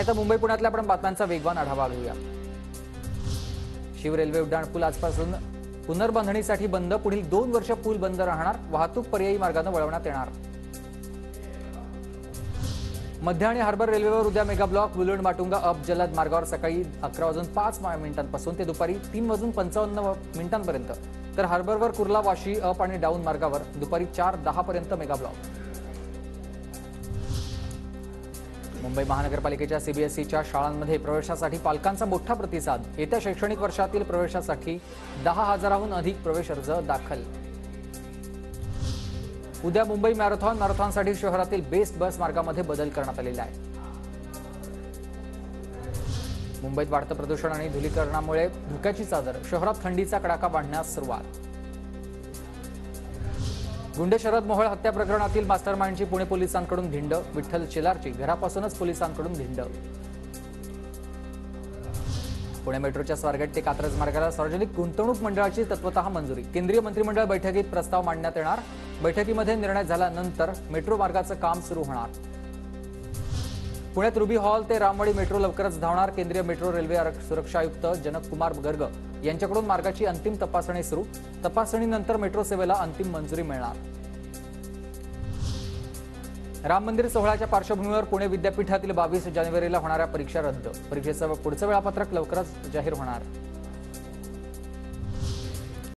आणि आता मुंबई पुण्यातल्या आपण बातम्यांचा वेगवान आढावा घेऊया। शिव रेल्वे उड्डाण पूल आजपासून पुनर्बांधणीसाठी बंद, पुढील 2 वर्ष पूल बंद राहणार, वाहतूक पर्यायी मार्गाने वळवण्यात येणार। मध्य आणि हार्बर रेल्वेवर उद्या मेगा ब्लॉक, बुलुंड माटुंगा अप जलद मार्गावर सकाळी 11:05 ते दुपारी 3:55 पर्यंत, तर हार्बरवर कुर्ला वाशी अप आणि डाऊन मार्गावर दुपारी 4:10 पर्यंत मेगा ब्लॉक। मुंबई महानगरपालिकेच्या सीबीएसईच्या शाळांमध्ये प्रवेशासाठी पालकांचा मोठा प्रतिसाद, येत्या शैक्षणिक वर्षातील प्रवेशासाठी 10,000हून अधिक प्रवेश अर्ज दाखल। उद्या मुंबई मॅरेथॉनसाठी शहरातील बेस्ट बस मार्गामध्ये बदल करण्यात आलेला आहे। मुंबईत वाढतं प्रदूषण आणि धुलीकरणामुळे धुक्याची चादर, शहरात थंडीचा कडाका वाढण्यास सुरुवात। गुंडे शरद मोहोळ हत्या प्रकरणातील मास्टरमाइंडची पुणे पोलिसांकडून धिंड, विठ्ठल शेलारची घरापासूनच पोलिसांकडून धिंड। पुणे मेट्रोच्या स्वारगेट ते कात्रज मार्गाला सार्वजनिक गुंतवणूक मंडळाची तत्वतः मंजुरी, केंद्रीय मंत्रिमंडळ बैठकीत प्रस्ताव मांडण्यात येणार, बैठकीमध्ये निर्णय झाल्यानंतर मेट्रो मार्गाचं काम सुरू होणार। पुण्यात रुबी हॉल ते रामवाडी मेट्रो लवकरच धावणार, केंद्रीय मेट्रो रेल्वे सुरक्षा आयुक्त जनक कुमार गर्ग यांच्याकडून मार्गाची अंतिम तपासणी सुरू, तपासणीनंतर मेट्रो सेवेला अंतिम मंजुरी मिळणार। राम मंदिर सोहळ्याच्या पार्श्वभूमीवर पुणे विद्यापीठातील 22 जानेवारीला होणाऱ्या परीक्षा रद्द, परीक्षेचं पुढचं वेळापत्रक लवकरच जाहीर होणार।